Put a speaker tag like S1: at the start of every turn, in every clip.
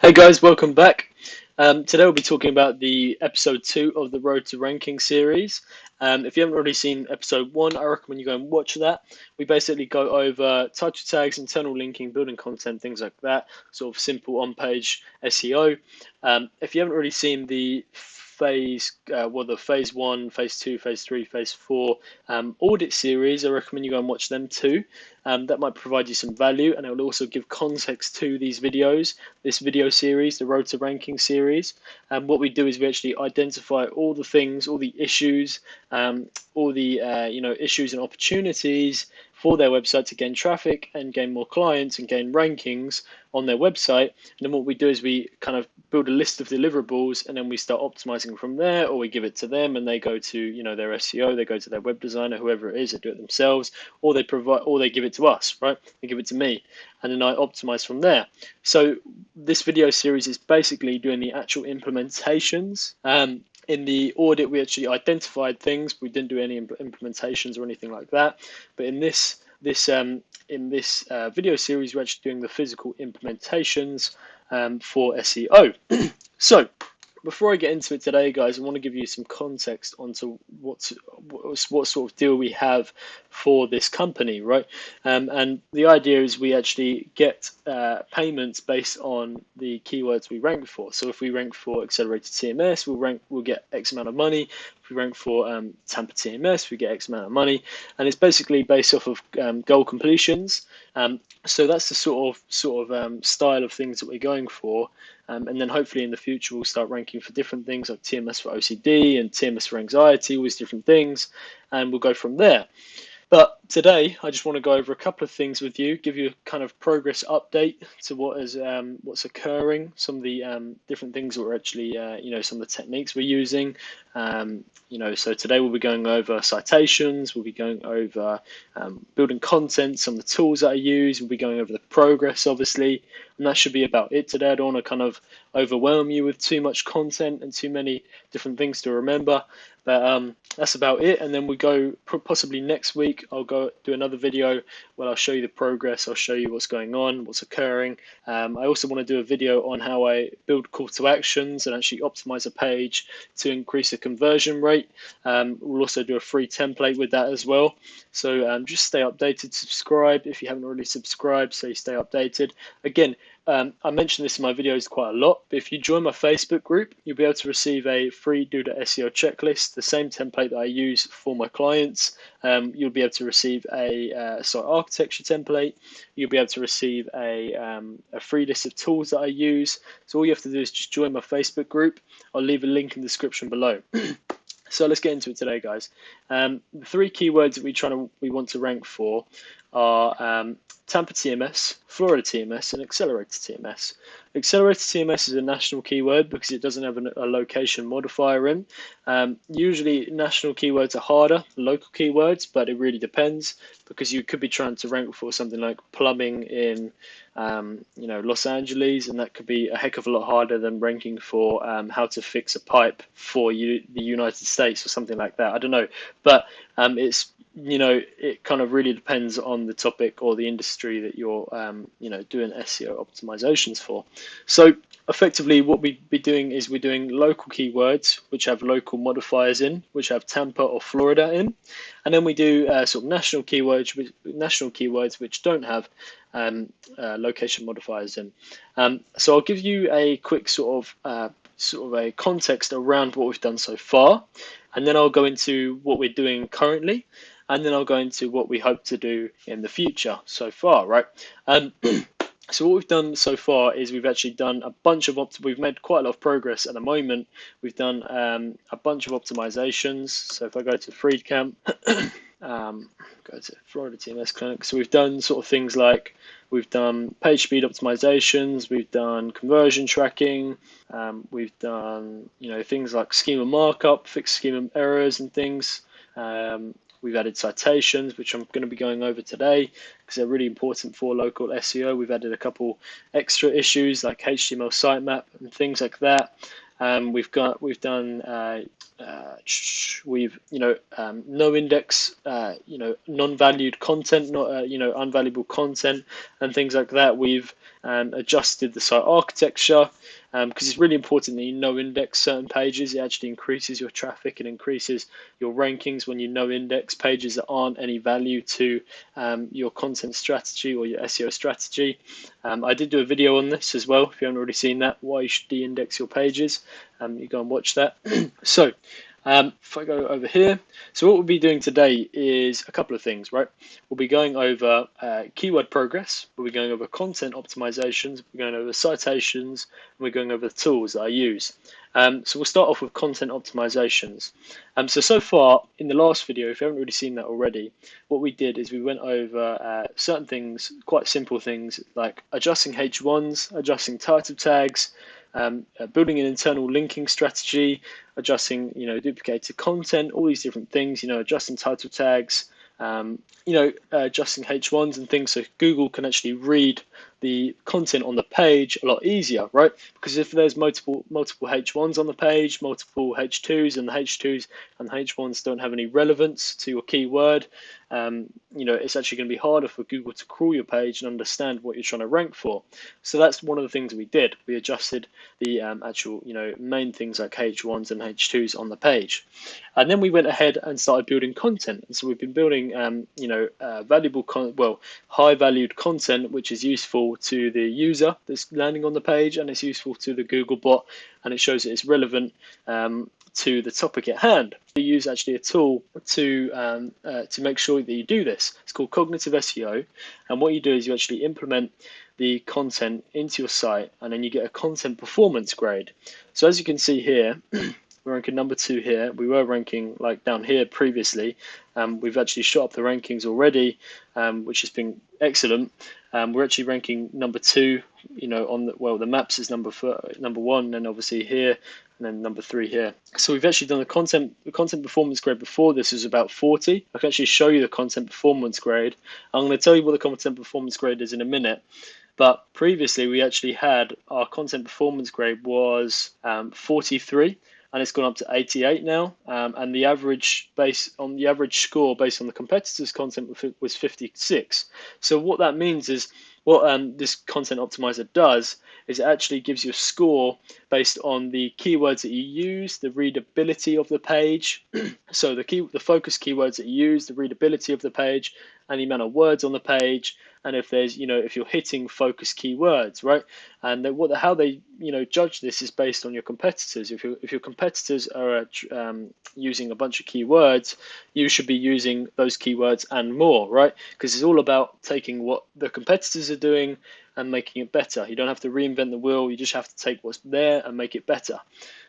S1: Hey guys, welcome back. Today we'll be talking about the episode 2 of the Road to Ranking series. If you haven't already seen episode 1, I recommend you go and watch that. We basically go over title tags, internal linking, building content, things like that, sort of simple on-page SEO. If you haven't already seen the phase 1, phase 2, phase 3, phase 4 audit series, I recommend you go and watch them too. That might provide you some value, and it will also give context to these videos, this video series, the Road to Ranking series. And what we do is we actually identify all the things, all the issues, all the issues and opportunities for their website to gain traffic and gain more clients and gain rankings on their website. And then what we do is we kind of build a list of deliverables, and then we start optimizing from there, or we give it to them and they go to their SEO, they go to their web designer, whoever it is, they do it themselves, or they give it to us, right? They give it to me, and then I optimize from there. So this video series is basically doing the actual implementations. In the audit, we actually identified things. We didn't do any implementations or anything like that. But in this video series, we're actually doing the physical implementations for SEO. So before I get into it today, guys, I want to give you some context onto what sort of deal we have for this company, right? And the idea is we actually get payments based on the keywords we rank for. So if we rank for accelerated TMS, we'll get X amount of money. If we rank for Tampa TMS, we get X amount of money, and it's basically based off of goal completions. So that's the sort of style of things that we're going for. And then hopefully in the future we'll start ranking for different things like TMS for OCD and TMS for anxiety, all these different things, and we'll go from there. But today I just want to go over a couple of things with you, give you a kind of progress update to what's occurring, some of the different things that we're actually, some of the techniques we're using. So today we'll be going over citations, we'll be going over building content, some of the tools that I use, we'll be going over the progress, obviously, and that should be about it today. I don't want to kind of overwhelm you with too much content and too many different things to remember. But that's about it. And then we go possibly next week. I'll go do another video where I'll show you the progress. I'll show you what's going on, what's occurring. I also want to do a video on how I build call to actions and actually optimize a page to increase the conversion rate. We'll also do a free template with that as well. So just stay updated, subscribe if you haven't already subscribed, so you stay updated. Again, I mention this in my videos quite a lot, but if you join my Facebook group, you'll be able to receive a free Do the SEO checklist, the same template that I use for my clients. You'll be able to receive a site architecture template. You'll be able to receive a free list of tools that I use. So all you have to do is just join my Facebook group. I'll leave a link in the description below. So let's get into it today, guys. The three keywords that we want to rank for are Tampa TMS, Florida TMS, and accelerated TMS. Accelerated TMS is a national keyword because it doesn't have a location modifier in. Usually national keywords are harder than local keywords, but it really depends because you could be trying to rank for something like plumbing in Los Angeles, and that could be a heck of a lot harder than ranking for how to fix a pipe for the United States or something like that. I don't know, but it kind of really depends on the topic or the industry that you're doing SEO optimizations for. So effectively what we'd be doing is we're doing local keywords which have local modifiers in, which have Tampa or Florida in, and then we do sort of national keywords which don't have location modifiers in. So I'll give you a quick sort of a context around what we've done so far, and then I'll go into what we're doing currently, and then I'll go into what we hope to do in the future so far, right? So what we've done so far is we've actually done we've made quite a lot of progress at the moment. We've done a bunch of optimizations. So if I go to FreeCamp, go to Florida TMS Clinic. So we've done sort of things like we've done page speed optimizations, we've done conversion tracking, we've done things like schema markup, fixed schema errors and things. We've added citations, which I'm going to be going over today because they're really important for local SEO. We've added a couple extra issues like HTML sitemap and things like that. We've done no index, non-valued content, not unvaluable content and things like that. We've and adjusted the site architecture, because it's really important that you no-index certain pages. It actually increases your traffic and increases your rankings when you no-index pages that aren't any value to your content strategy or your SEO strategy. I did do a video on this as well. If you haven't already seen that, why you should de-index your pages, you go and watch that. So if I go over here, so what we'll be doing today is a couple of things, right? We'll be going over keyword progress, we'll be going over content optimizations, we're going over citations, and we're going over the tools that I use. So we'll start off with content optimizations. So far in the last video, if you haven't really seen that already, what we did is we went over certain things, quite simple things like adjusting H1s, adjusting title tags, building an internal linking strategy, adjusting, duplicated content, all these different things, adjusting title tags, adjusting H1s and things so Google can actually read the content on the page a lot easier, right? Because if there's multiple H1s on the page, multiple H2s, and the H2s and the H1s don't have any relevance to your keyword, it's actually going to be harder for Google to crawl your page and understand what you're trying to rank for. So that's one of the things we did. We adjusted the actual, main things like H1s and H2s on the page. And then we went ahead and started building content. And so we've been building, high valued content, which is useful to the user that's landing on the page, and it's useful to the Google bot, and it shows that it's relevant to the topic at hand. We use actually a tool to make sure that you do this. It's called Cognitive SEO, and what you do is you actually implement the content into your site, and then you get a content performance grade. So as you can see here, we're ranking number 2 here. We were ranking like down here previously. We've actually shot up the rankings already, which has been excellent. We're actually ranking number 2, on the maps is number 1, and obviously here, and then number 3 here. So we've actually done the content performance grade before. This is about 40. I can actually show you the content performance grade. I'm going to tell you what the content performance grade is in a minute. But previously we actually had our content performance grade was 43. And it's gone up to 88 now, and the average score based on the competitors' content was 56. So what that means is what this content optimizer does is it actually gives you a score based on the keywords that you use, the readability of the page, so the focus keywords that you use, the readability of the page, and the amount of words on the page, and if there's if you're hitting focus keywords, right? And how they judge this is based on your competitors. If your competitors are using a bunch of keywords, you should be using those keywords and more, right? Because it's all about taking what the competitors are doing and making it better. You don't have to reinvent the wheel. You just have to take what's there and make it better.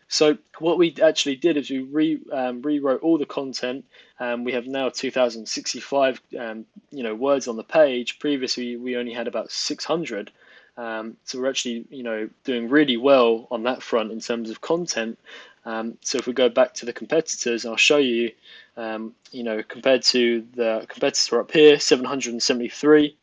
S1: So what we actually did is we rewrote all the content. We have now 2,065 words on the page. Previously we only had about 600. So we're actually doing really well on that front in terms of content. So if we go back to the competitors, I'll show you. Compared to the competitor up here, 773.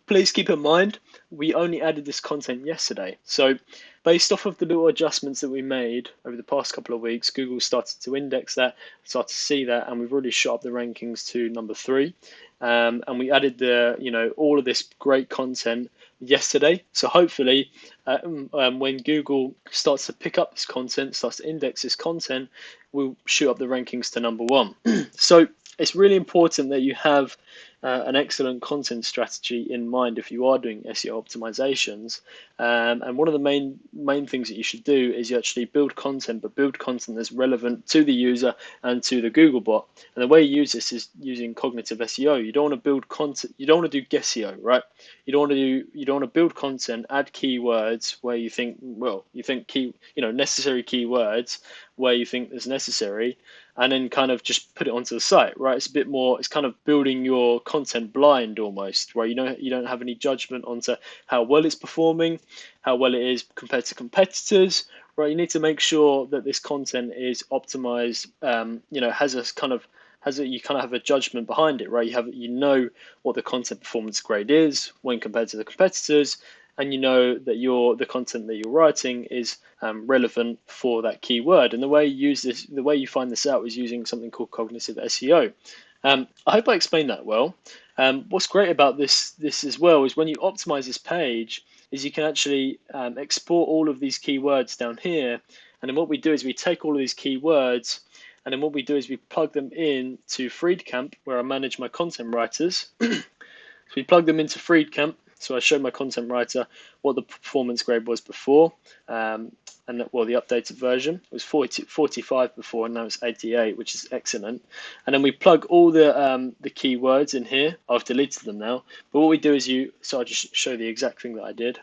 S1: Please keep in mind we only added this content yesterday. So based off of the little adjustments that we made over the past couple of weeks, Google started to index that, started to see that, and we've already shot up the rankings to number 3. And we added all of this great content yesterday. So hopefully when Google starts to pick up this content, starts to index this content, we'll shoot up the rankings to number 1. So it's really important that you have an excellent content strategy in mind if you are doing SEO optimizations. And one of the main things that you should do is you actually build content, but build content that's relevant to the user and to the Google bot. And the way you use this is using cognitive SEO. You don't want to build content. You don't want to do SEO, right? You don't want to build content, add keywords where you think necessary keywords where you think is necessary, and then kind of just put it onto the site, right? It's a bit more, it's kind of building your content blind almost, right? You don't have any judgment onto how well it's performing, how well it is compared to competitors, right? You need to make sure that this content is optimized, you kind of have a judgment behind it, right? You know what the content performance grade is when compared to the competitors, and you know that the content that you're writing is relevant for that keyword. And the way you find this out is using something called cognitive SEO. I hope I explained that well. What's great about this as well is when you optimize this page, is you can actually export all of these keywords down here. And then what we do is we take all of these keywords, and then what we do is we plug them in to FreedCamp, where I manage my content writers. So we plug them into FreedCamp. So I show my content writer what the performance grade was before, and that, well, the updated version was 45 before, and now it's 88, which is excellent. And then we plug all the keywords in here. I've deleted them now, but what we do is so I'll just show the exact thing that I did.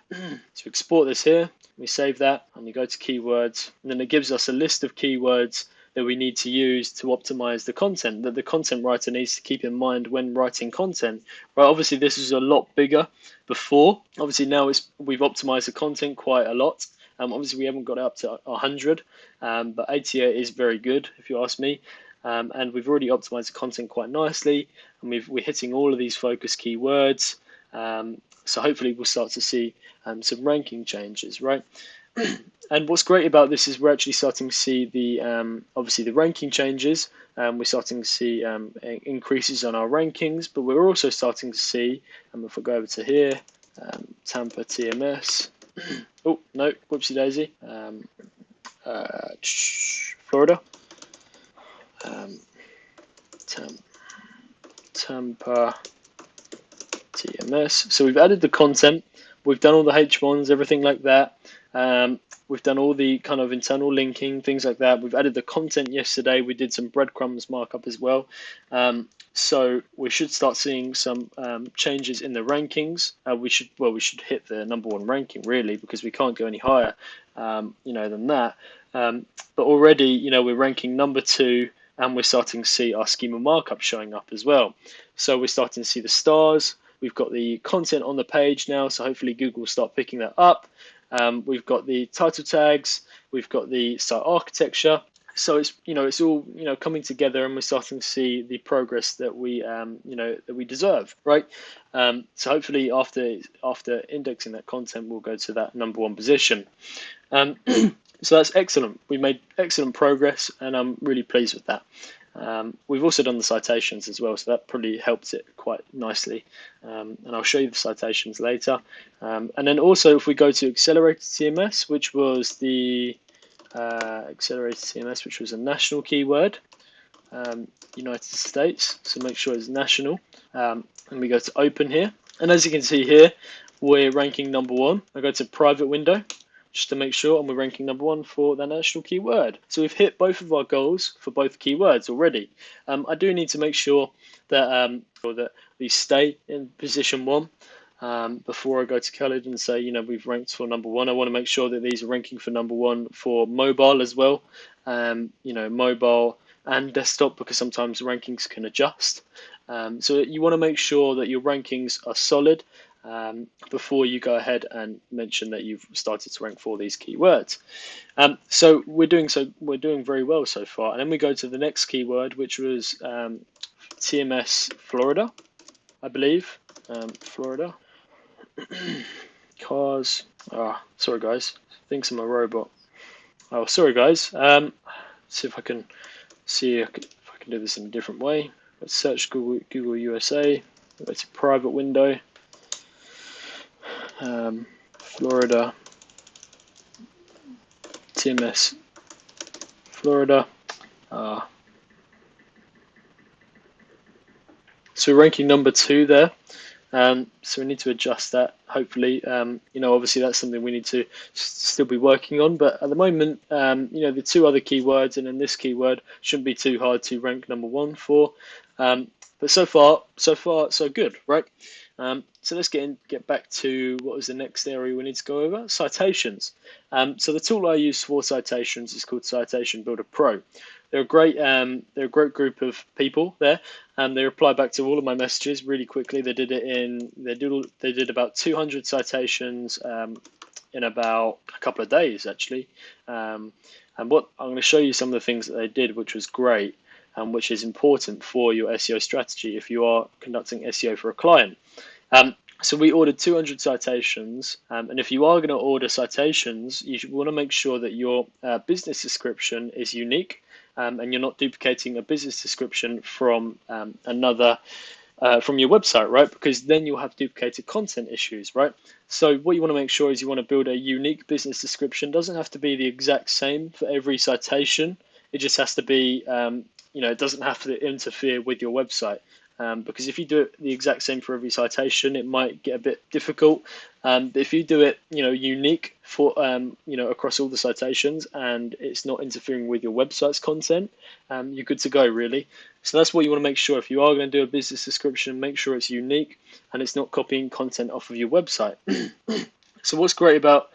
S1: So export this here, we save that, and we go to keywords, and then it gives us a list of keywords that we need to use to optimize the content, that the content writer needs to keep in mind when writing content. Right, obviously this is a lot bigger before. Obviously now we've optimized the content quite a lot. Obviously we haven't got it up to 100, but 88 is very good if you ask me. And we've already optimized the content quite nicely, and we're hitting all of these focus keywords. So hopefully we'll start to see some ranking changes, right? And what's great about this is we're actually starting to see the obviously the ranking changes. We're starting to see increases on our rankings, but we're also starting to see, if I go over to here, Tampa TMS. Oh no, whoopsie daisy. Florida. Tampa TMS. So we've added the content. We've done all the H1s, everything like that. We've done all the kind of internal linking, things like that. We've added the content yesterday. We did some breadcrumbs markup as well. So we should start seeing some changes in the rankings. We should hit the #1 ranking really, because we can't go any higher, than that. But already, we're ranking #2, and we're starting to see our schema markup showing up as well. So we're starting to see the stars. We've got the content on the page now, so hopefully Google will start picking that up. We've got the title tags, we've got the site architecture. So it's all coming together, and we're starting to see the progress that we deserve, right? So hopefully after indexing that content, we'll go to that #1 position. So that's excellent. We made excellent progress, and I'm really pleased with that. We've also done the citations as well, so that probably helped it quite nicely. And I'll show you the citations later. And then also, if we go to accelerated CMS, which was the a national keyword, United States. So make sure it's national. And we go to open here, and as you can see here, we're ranking #1. I go to private window, just to make sure, and we're ranking #1 for the national keyword. So we've hit both of our goals for both keywords already. I do need to make sure that we stay in position 1 before I go to Khaled and say, we've ranked for #1. I want to make sure that these are ranking for #1 for mobile as well. Mobile and desktop, because sometimes rankings can adjust. So you want to make sure that your rankings are solid before you go ahead and mention that you've started to rank for these keywords. So we're doing very well so far. And then we go to the next keyword, which was TMS Florida, I believe. Florida. Cars. Sorry guys, thinks I'm a robot. Oh, sorry guys. See if I can do this in a different way. Let's search Google USA. Go to private window. Florida. TMS Florida. So we're ranking #2 there. So we need to adjust that. Hopefully, obviously that's something we need to still be working on. But at the moment, the 2 other keywords and then this keyword shouldn't be too hard to rank #1 for. But so far, so good, right? So let's get back to what was the next area we need to go over. Citations. So the tool I use for citations is called Citation Builder Pro. They're a great group of people there, and they reply back to all of my messages really quickly. They did about 200 citations in about a couple of days actually. And what I'm going to show you some of the things that they did, which was great, and which is important for your SEO strategy if you are conducting SEO for a client. So we ordered 200 citations, and if you are going to order citations, you want to make sure that your business description is unique, and you're not duplicating a business description from another from your website, right? Because then you'll have duplicated content issues, right? So what you want to make sure is you want to build a unique business description. It doesn't have to be the exact same for every citation. It just has to be, it doesn't have to interfere with your website. Because if you do it the exact same for every citation, it might get a bit difficult. But if you do it, unique for, across all the citations, and it's not interfering with your website's content, you're good to go, really. So that's what you want to make sure. If you are going to do a business description, make sure it's unique and it's not copying content off of your website. So what's great about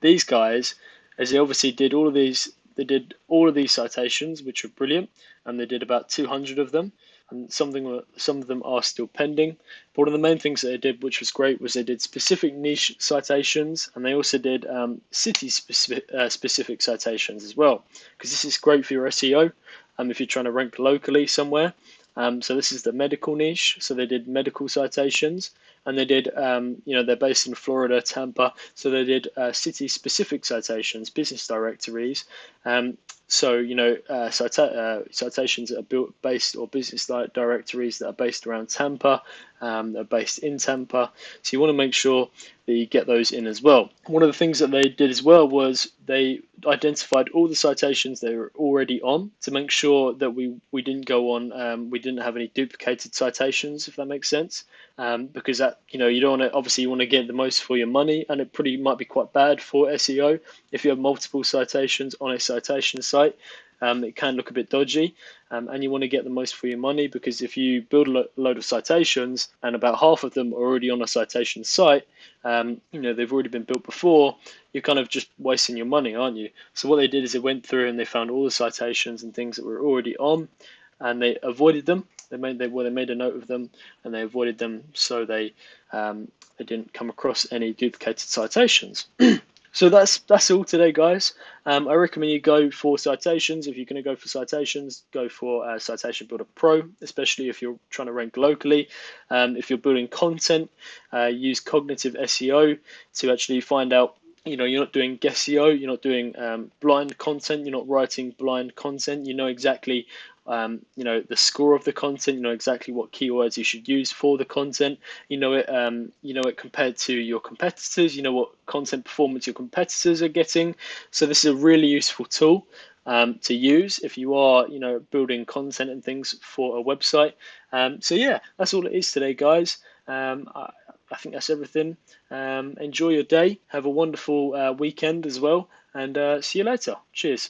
S1: these guys is they obviously did all of these. They did all of these citations, which are brilliant, and they did about 200 of them. And some of them are still pending. But one of the main things that they did, which was great, was they did specific niche citations, and they also did city-specific citations as well, because this is great for your SEO. If you're trying to rank locally somewhere. So this is the medical niche. So they did medical citations, and they did, they're based in Florida, Tampa. So they did city-specific citations, business directories. Citations that are based, or business directories that are based around Tampa, that are based in Tampa. So you want to make sure that you get those in as well. One of the things that they did as well was they identified all the citations they were already on to make sure that we didn't go on, we didn't have any duplicated citations, if that makes sense. Because that, you don't want to, obviously you want to get the most for your money, and it might be quite bad for SEO if you have multiple citations on a citation site. It can look a bit dodgy, and you want to get the most for your money, because if you build a load of citations and about half of them are already on a citation site, they've already been built before, you're kind of just wasting your money, aren't you? So what they did is they went through and they found all the citations and things that were already on, and they avoided them. They made a note of them, and they avoided them, so they didn't come across any duplicated citations. So that's all today, guys. I recommend you go for citations. If you're going to go for citations, go for Citation Builder Pro, especially if you're trying to rank locally. If you're building content, use cognitive SEO to actually find out. You're not doing SEO, you're not doing blind content, you're not writing blind content. You know exactly the score of the content. You know exactly what keywords you should use for the content. You know it compared to your competitors. You know what content performance your competitors are getting. So this is a really useful tool to use if you are building content and things for a website. So yeah, that's all it is today, guys. I think that's everything. Enjoy your day. Have a wonderful weekend as well, and see you later. Cheers.